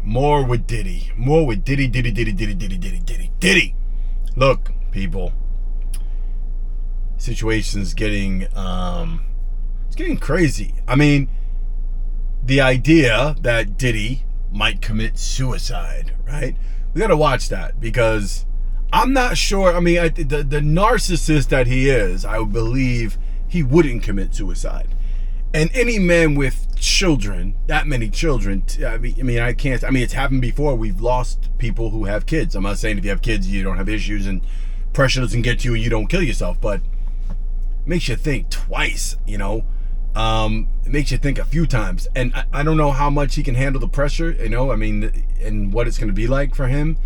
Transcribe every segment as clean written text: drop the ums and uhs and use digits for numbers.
more with Diddy. More with Diddy. Look, people. Situation's getting, it's getting crazy. I mean, the idea that Diddy might commit suicide, right? We got to watch that because I'm not sure. I mean, the narcissist that he is, I believe he wouldn't commit suicide. And any man with children, that many children, I mean, it's happened before. We've lost people who have kids. I'm not saying if you have kids, you don't have issues and pressure doesn't get you and you don't kill yourself, but it makes you think twice, you know? It makes you think a few times. And I don't know how much he can handle the pressure, you know, I mean, and what it's going to be like for him.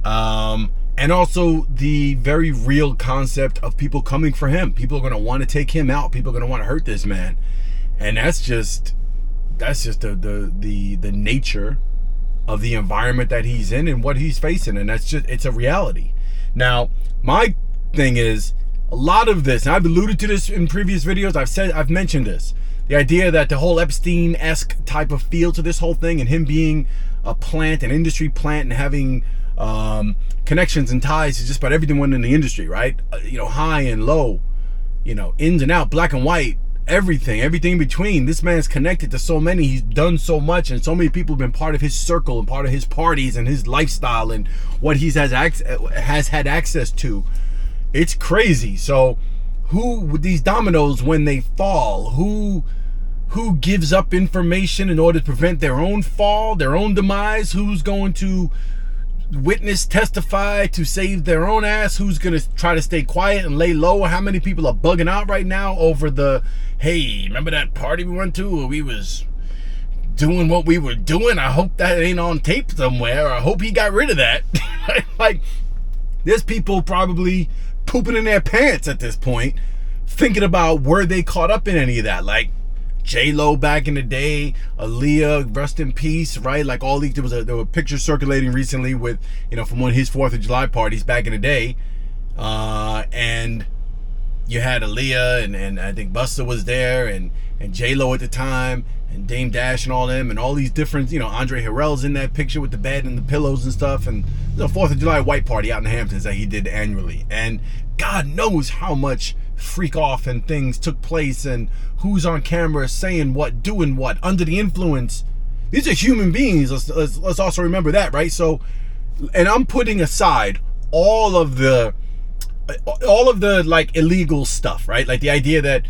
And also the very real concept of people coming for him. People are going to want to take him out. People are going to want to hurt this man. And that's just the nature of the environment that he's in and what he's facing. And it's a reality. Now, my thing is, a lot of this, and I've alluded to this in previous videos, I've mentioned this. The idea that the whole Epstein-esque type of feel to this whole thing and him being a plant, an industry plant, and having connections and ties to just about everyone in the industry, right? You know, high and low, you know, ins and out, black and white, everything in between. This man's connected to so many. He's done so much, and so many people have been part of his circle and part of his parties and his lifestyle and what he has had access to. It's crazy. So who, with these dominoes, when they fall, who gives up information in order to prevent their own fall, their own demise? Who's going to witness, testify to save their own ass? Who's going to try to stay quiet and lay low? How many people are bugging out right now over the, hey, remember that party we went to where we was doing what we were doing? I hope that ain't on tape somewhere. I hope he got rid of that. Like, there's people probably pooping in their pants at this point, thinking about were they caught up in any of that. Like J-Lo back in the day, Aaliyah, rest in peace, right? Like all these, there were pictures circulating recently with, you know, from one of his 4th of July parties back in the day. And you had Aaliyah and I think Busta was there and J-Lo at the time and Dame Dash and all them and all these different, you know, Andre Harrell's in that picture with the bed and the pillows and stuff. And there's a 4th of July white party out in the Hamptons that he did annually. And God knows how much freak off and things took place and who's on camera saying what, doing what, under the influence. These are human beings. Let's also remember that, right? So, and I'm putting aside all of the like illegal stuff, right? Like the idea that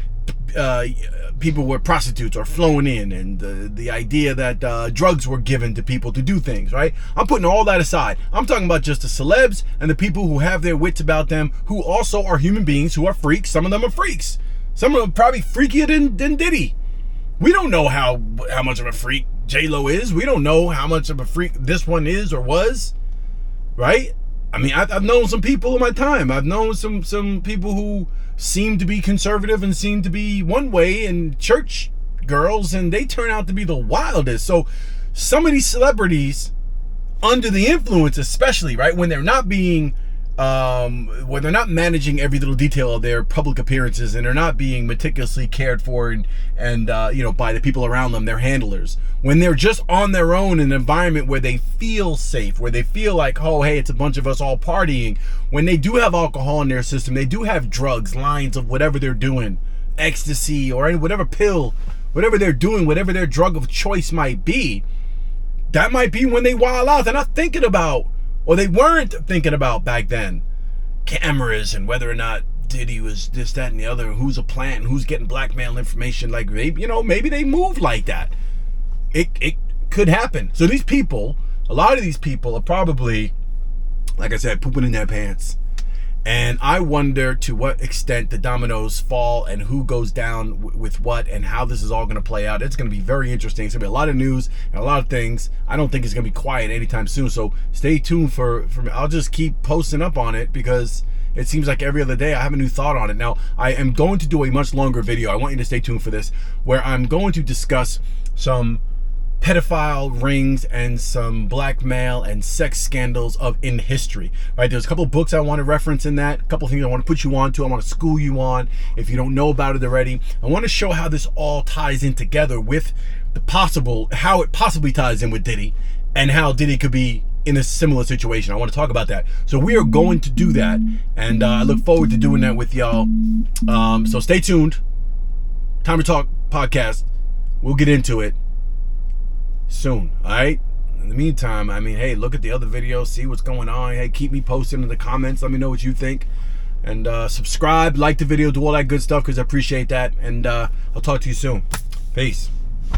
people were prostitutes or flown in, and the idea that drugs were given to people to do things, right? I'm putting all that aside. I'm talking about just the celebs and the people who have their wits about them, who also are human beings, who are freaks. Some of them are freaks. Some of them are probably freakier than Diddy. We don't know how much of a freak J-Lo is. We don't know how much of a freak this one is or was, right? I mean, I've known some people in my time. I've known some people who seem to be conservative and seem to be one way, and church girls, and they turn out to be the wildest. So some of these celebrities, under the influence especially, right, when they're not being when they're not managing every little detail of their public appearances, and they're not being meticulously cared for and you know, by the people around them, their handlers, when they're just on their own in an environment where they feel safe, where they feel like, oh, hey, it's a bunch of us all partying, when they do have alcohol in their system, they do have drugs, lines of whatever they're doing, ecstasy or whatever pill, whatever they're doing, whatever their drug of choice might be, that might be when they wild out. They're not thinking about, or they weren't thinking about back then, cameras and whether or not Diddy was this, that, and the other, who's a plant, and who's getting blackmail information. Like, maybe, you know, maybe they moved like that. It could happen. So these people, a lot of these people are probably, like I said, pooping in their pants. And I wonder to what extent the dominoes fall and who goes down with what and how this is all going to play out. It's going to be very interesting. It's going to be a lot of news and a lot of things. I don't think it's going to be quiet anytime soon. So stay tuned for me. I'll just keep posting up on it because it seems like every other day I have a new thought on it. Now, I am going to do a much longer video. I want you to stay tuned for this, where I'm going to discuss some pedophile rings and some blackmail and sex scandals in history, right? There's a couple of books I want to reference in that, a couple of things I want to put you on to, I want to school you on if you don't know about it already. I want to show how this all ties in together with the possible, how it possibly ties in with Diddy and how Diddy could be in a similar situation. I want to talk about that. So we are going to do that, and I look forward to doing that with y'all. So stay tuned. Time to Talk podcast. We'll get into it soon, all right? In the meantime, I mean, hey, look at the other videos, see what's going on. Hey, keep me posted in the comments. Let me know what you think. And subscribe, like the video, do all that good stuff, because I appreciate that. And I'll talk to you soon. Peace.